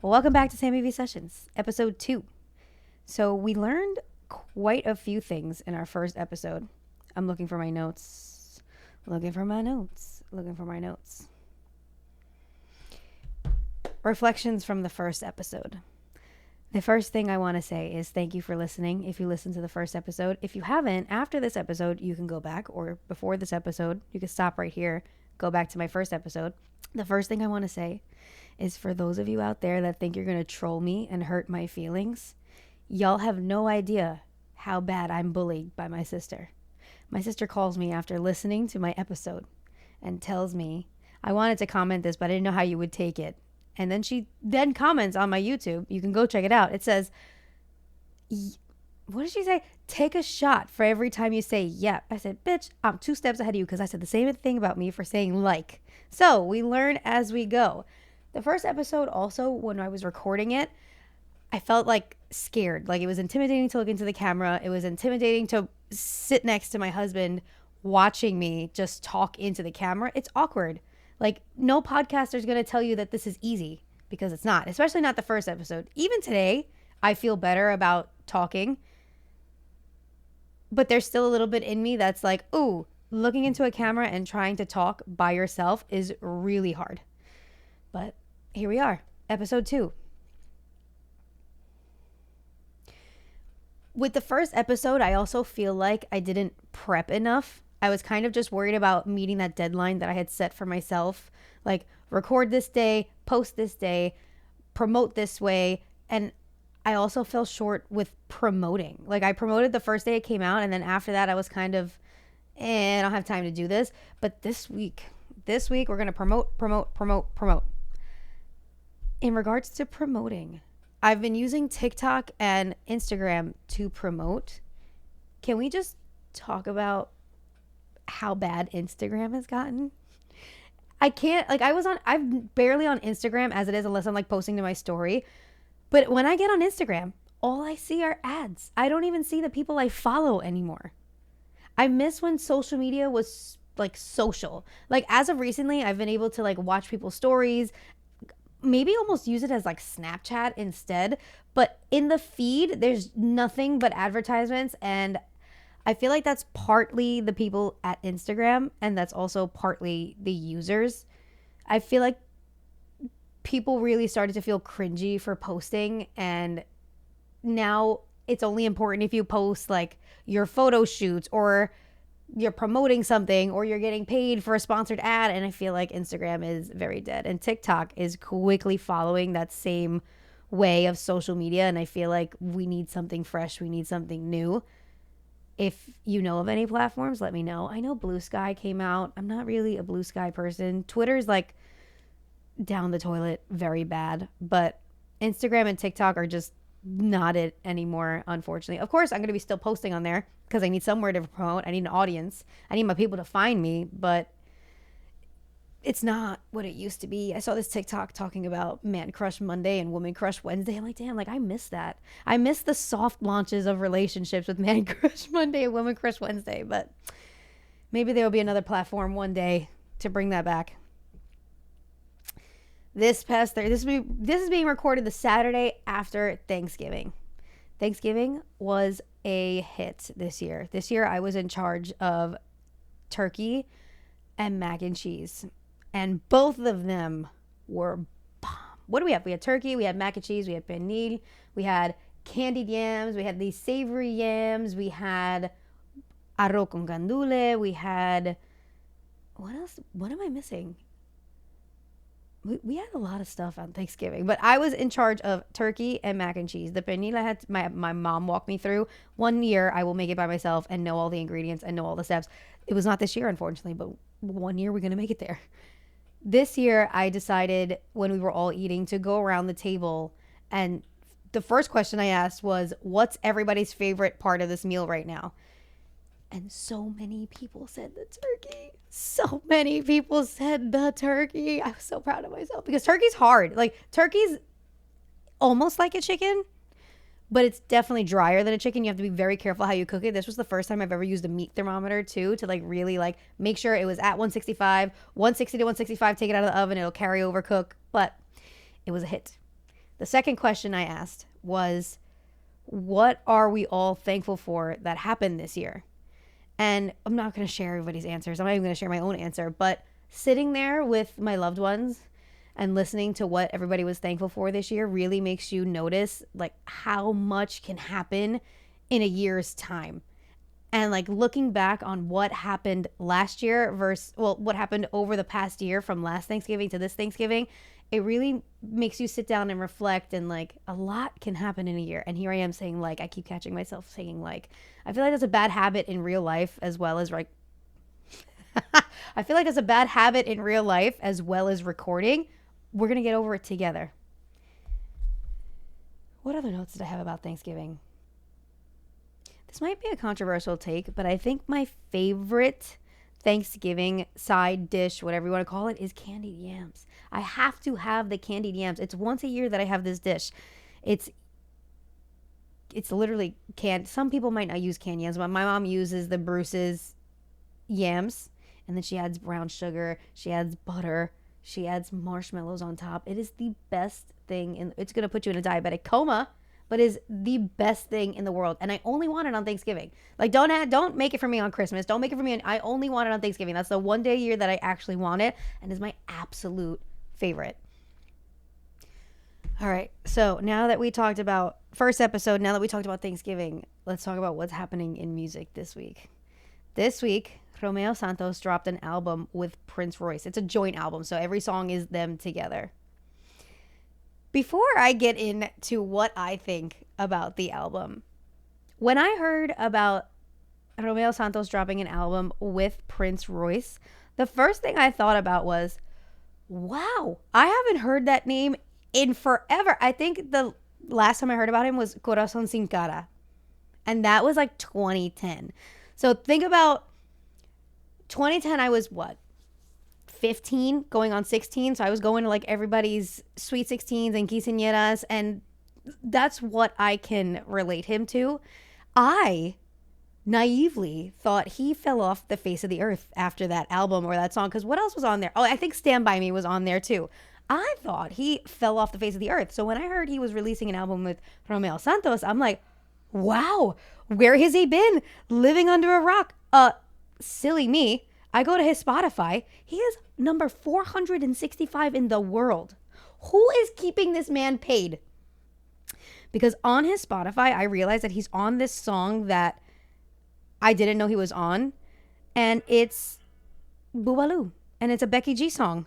Well, welcome back to Sammie Vee Sessions, episode 2. So we learned quite a few things in our first episode. I'm looking for my notes. Reflections from the first episode. The first thing I want to say is thank you for listening. If you listened to the first episode, if you haven't, after this episode, you can go back, or before this episode, you can stop right here, go back to my first episode. The first thing I want to say is for those of you out there that think you're going to troll me and hurt my feelings, y'all have no idea how bad I'm bullied by my sister. My sister calls me after listening to my episode and tells me, I wanted to comment this, but I didn't know how you would take it. And then she then comments on my YouTube. You can go check it out. It says, what did she say? Take a shot for every time you say yep. I said, bitch, I'm 2 steps ahead of you because I said the same thing about me for saying like. So we learn as we go. The first episode also, when I was recording it, I felt like scared. Like it was intimidating to look into the camera. It was intimidating to sit next to my husband watching me just talk into the camera. It's awkward. Like no podcaster is going to tell you that this is easy because it's not, especially not the first episode. Even today, I feel better about talking, but there's still a little bit in me that's like, ooh, looking into a camera and trying to talk by yourself is really hard. But here we are, episode 2. With the first episode, I also feel like I didn't prep enough. I was kind of just worried about meeting that deadline that I had set for myself. Like record this day, post this day, promote this way. And I also fell short with promoting. Like I promoted the first day it came out. And then after that, I was kind of, I don't have time to do this. But this week, we're going to promote. In regards to promoting, I've been using TikTok and Instagram to promote. Can we just talk about how bad Instagram has gotten? I can't, like I'm barely on Instagram as it is unless I'm like posting to my story. But when I get on Instagram, all I see are ads. I don't even see the people I follow anymore. I miss when social media was like social. Like as of recently, I've been able to like watch people's stories, maybe almost use it as like Snapchat instead. But in the feed, there's nothing but advertisements, and I feel like that's partly the people at Instagram, and that's also partly the users. I feel like people really started to feel cringy for posting, and now it's only important if you post like your photo shoots or you're promoting something or you're getting paid for a sponsored ad. And I feel like Instagram is very dead, and TikTok is quickly following that same way of social media. And I feel like we need something fresh. We need something new. If you know of any platforms, let me know. I know Blue Sky came out. I'm not really a Blue Sky person. Twitter's like down the toilet, very bad. But Instagram and TikTok are just not it anymore, unfortunately. Of course, I'm going to be still posting on there because I need somewhere to promote. I need an audience. I need my people to find me. But it's not what it used to be. I saw this TikTok talking about Man Crush Monday and Woman Crush Wednesday. I'm like, damn, like I miss that. I miss the soft launches of relationships with Man Crush Monday and Woman Crush Wednesday. But maybe there will be another platform one day to bring that back. This is being recorded the Saturday after Thanksgiving. Thanksgiving was a hit this year. This year I was in charge of turkey and mac and cheese. And both of them were bomb. What do we have? We had turkey, we had mac and cheese, we had pernil, we had candied yams, we had these savory yams, we had arroz con gandule, we had, what else? What am I missing? We had a lot of stuff on Thanksgiving, but I was in charge of turkey and mac and cheese. The pernil I had my mom walk me through. One year I will make it by myself and know all the ingredients and know all the steps. It was not this year, unfortunately, but one year we're going to make it there. This year, I decided when we were all eating to go around the table, and the first question I asked was, what's everybody's favorite part of this meal right now? And so many people said the turkey. So many people said the turkey. I was so proud of myself because turkey's hard. Like turkey's almost like a chicken, but it's definitely drier than a chicken. You have to be very careful how you cook it. This was the first time I've ever used a meat thermometer too, to like really like make sure it was at 165, 160 to 165, take it out of the oven. It'll carry over cook, but it was a hit. The second question I asked was, what are we all thankful for that happened this year? And I'm not going to share everybody's answers. I'm not even going to share my own answer. But sitting there with my loved ones and listening to what everybody was thankful for this year really makes you notice like how much can happen in a year's time. And like looking back on what happened last year versus, well, what happened over the past year from last Thanksgiving to this Thanksgiving, it really makes you sit down and reflect, and like a lot can happen in a year. And here I am saying like, I keep catching myself saying like, I feel like that's a bad habit in real life as well as like, I feel like that's a bad habit in real life as well as recording. We're going to get over it together. What other notes did I have about Thanksgiving? This might be a controversial take, but I think my favorite Thanksgiving side dish, whatever you want to call it, is candied yams. I have to have the candied yams. It's once a year that I have this dish. It's literally canned. Some people might not use canned yams, but my mom uses the Bruce's yams, and then she adds brown sugar, she adds butter, she adds marshmallows on top. It is the best thing, and it's going to put you in a diabetic coma, but is the best thing in the world. And I only want it on Thanksgiving. Like, don't make it for me on Christmas. Don't make it for me. I only want it on Thanksgiving. That's the one day a year that I actually want it, and is my absolute favorite. All right. So now that we talked about first episode, now that we talked about Thanksgiving, let's talk about what's happening in music this week. This week, Romeo Santos dropped an album with Prince Royce. It's a joint album, so every song is them together. Before I get into what I think about the album, when I heard about Romeo Santos dropping an album with Prince Royce, the first thing I thought about was, wow, I haven't heard that name in forever. I think the last time I heard about him was Corazón Sin Cara, and that was like 2010. So think about 2010, I was what? 15 going on 16. So I was going to like everybody's sweet 16s and quinceañeras, and that's what I can relate him to. I naively thought he fell off the face of the earth after that album or that song, because what else was on there? Oh, I think Stand By Me was on there too. I thought he fell off the face of the earth. So when I heard he was releasing an album with Romeo Santos, I'm like, wow, where has he been? Living under a rock. Silly me. I go to his Spotify. He is number 465 in the world. Who is keeping this man paid? Because on his Spotify, I realized that he's on this song that I didn't know he was on. And it's Boobaloo. And it's a Becky G song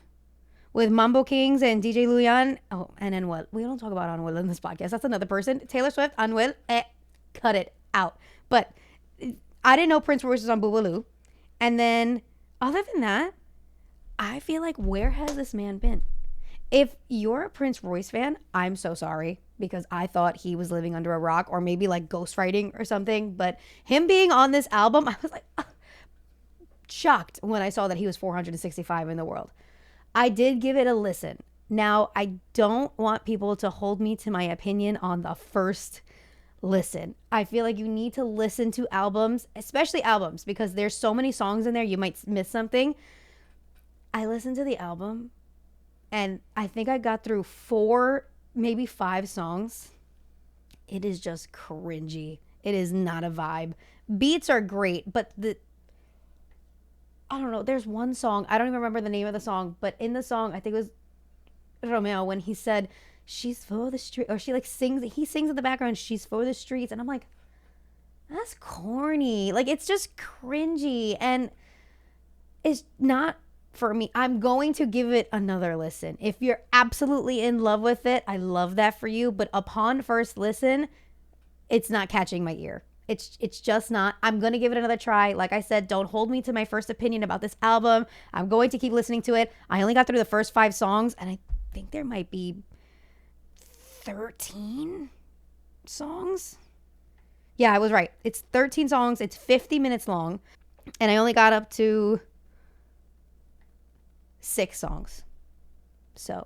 with Mambo Kings and DJ Luyan. Oh, and Anuel. We don't talk about Anuel in this podcast. That's another person. Taylor Swift, Anuel, cut it out. But I didn't know Prince Royce was on Boobaloo. And then, other than that, I feel like, where has this man been? If you're a Prince Royce fan, I'm so sorry, because I thought he was living under a rock or maybe like ghostwriting or something. But him being on this album, I was like shocked when I saw that he was 465 in the world. I did give it a listen. Now, I don't want people to hold me to my opinion on the first listen. I feel like you need to listen to albums, especially albums, because there's so many songs in there you might miss something. I listened to the album and I think I got through 4, maybe 5 songs. It is just cringy. It is not a vibe. Beats are great, but I don't know, there's one song, I don't even remember the name of the song, but in the song, I think it was Romeo, when he said, she's for the street, or she like sings, he sings in the background, she's for the streets, and I'm like, that's corny. Like, it's just cringy, and it's not for me. I'm going to give it another listen. If you're absolutely in love with it, I love that for you, but upon first listen, it's not catching my ear. It's just not. I'm going to give it another try. Like I said, don't hold me to my first opinion about this album. I'm going to keep listening to it. I only got through the first 5 songs, and I think there might be 13 songs. Yeah, I was right. It's 13 songs. It's 50 minutes long. And I only got up to 6 songs. So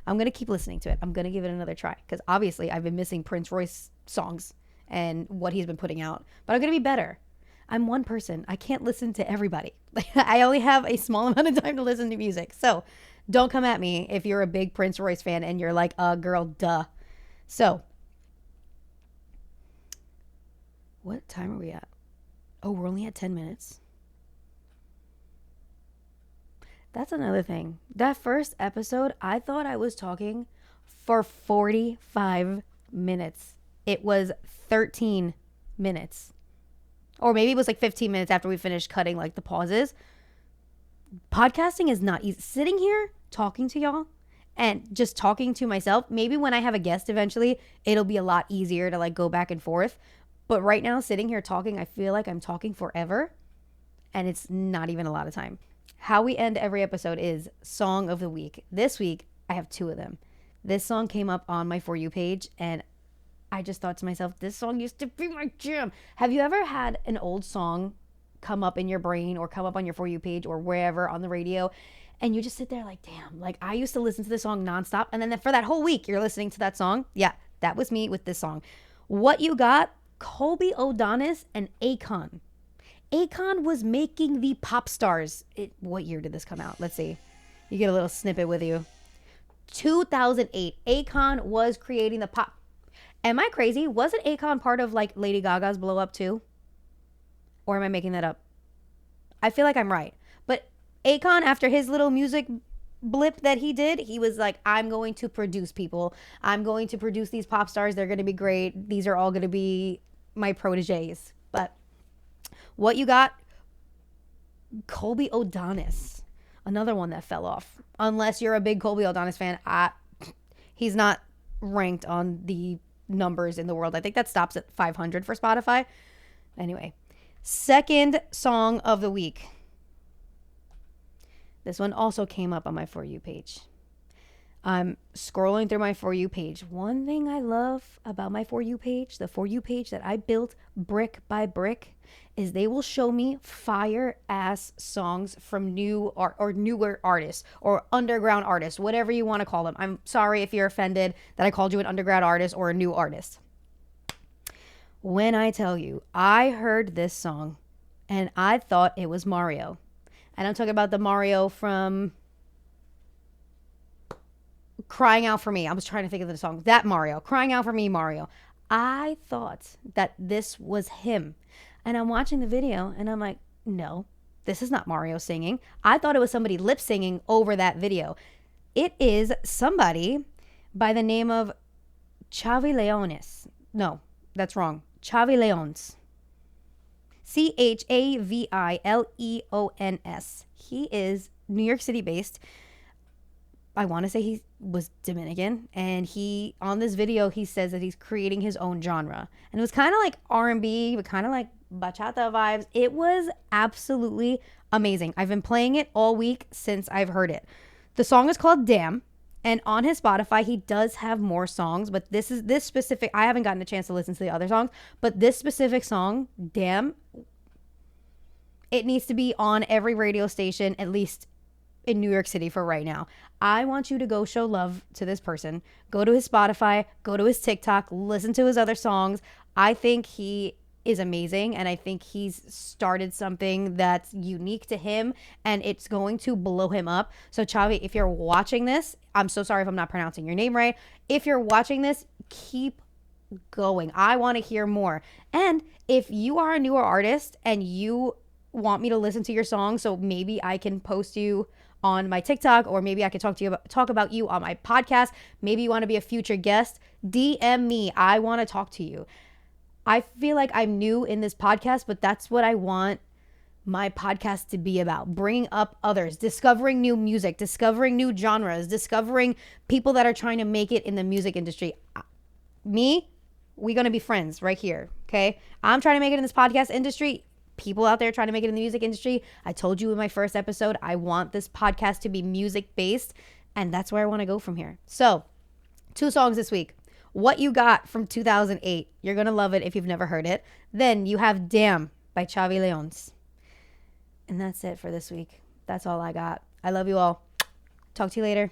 I'm going to keep listening to it. I'm going to give it another try, because obviously I've been missing Prince Royce songs and what he's been putting out. But I'm going to be better. I'm one person. I can't listen to everybody. I only have a small amount of time to listen to music. So don't come at me if you're a big Prince Royce fan and you're like, girl, duh. So, what time are we at? Oh, we're only at 10 minutes. That's another thing. That first episode, I thought I was talking for 45 minutes. It was 13 minutes. Or maybe it was like 15 minutes after we finished cutting like the pauses. Podcasting is not easy. Sitting here talking to y'all and just talking to myself. Maybe when I have a guest eventually, it'll be a lot easier to like go back and forth. But right now, sitting here talking, I feel like I'm talking forever. And it's not even a lot of time. How we end every episode is Song of the Week. This week, I have 2 of them. This song came up on my For You page, and I just thought to myself, this song used to be my jam. Have you ever had an old song come up in your brain or come up on your For You page or wherever on the radio, and you just sit there like, damn, like I used to listen to this song nonstop, and then for that whole week, you're listening to that song? Yeah, that was me with this song. What You Got, Colby O'Donis and Akon. Akon was making the pop stars. What year did this come out? Let's see. You get a little snippet with you. 2008. Akon was creating the pop. Am I crazy? Wasn't Akon part of like Lady Gaga's blow up too? Or am I making that up? I feel like I'm right. But Akon, after his little music blip that he did, he was like, I'm going to produce people. I'm going to produce these pop stars. They're going to be great. These are all going to be my proteges. But What You Got, Colby O'Donis. Another one that fell off. Unless you're a big Colby O'Donis fan, he's not ranked on the numbers in the world. I think that stops at 500 for Spotify. Anyway, second song of the week. This one also came up on my For You page. I'm scrolling through my For You page. One thing I love about my For You page, the For You page that I built brick by brick, is they will show me fire ass songs from new or newer artists or underground artists, whatever you want to call them. I'm sorry if you're offended that I called you an underground artist or a new artist. When I tell you, I heard this song and I thought it was Mario. And I'm talking about the Mario from Crying Out For Me. I was trying to think of the song. That Mario. Crying Out For Me, Mario. I thought that this was him. And I'm watching the video and I'm like, no, this is not Mario singing. I thought it was somebody lip singing over that video. It is somebody by the name of Chavi Leones. No, that's wrong. Chavi Leones. Chavileons. He is New York City based. I want to say he was Dominican, and he, on this video, he says that he's creating his own genre. And it was kind of like R&B, but kind of like bachata vibes. It was absolutely amazing. I've been playing it all week since I've heard it. The song is called Damn, and on his Spotify, he does have more songs, but this specific, I haven't gotten a chance to listen to the other songs, but this specific song, Damn, it needs to be on every radio station, at least in New York City for right now. I want you to go show love to this person. Go to his Spotify, go to his TikTok, listen to his other songs. I think he is amazing, and I think he's started something that's unique to him, and it's going to blow him up. So Chavi, if you're watching this, I'm so sorry if I'm not pronouncing your name right. If you're watching this, keep going. I want to hear more. And if you are a newer artist and you want me to listen to your song, so maybe I can post you on my TikTok, or maybe I could talk about you on my podcast. Maybe you want to be a future guest. DM me. I want to talk to you. I feel like I'm new in this podcast, but that's what I want my podcast to be about. Bringing up others, discovering new music, discovering new genres, discovering people that are trying to make it in the music industry. Me, we're going to be friends right here, okay? I'm trying to make it in this podcast industry. People out there trying to make it in the music industry. I told you in my first episode, I want this podcast to be music based, and that's where I want to go from here. So 2 songs this week. What You Got from 2008. You're going to love it if you've never heard it. Then you have Damn by Chavi Leones. And that's it for this week. That's all I got. I love you all. Talk to you later.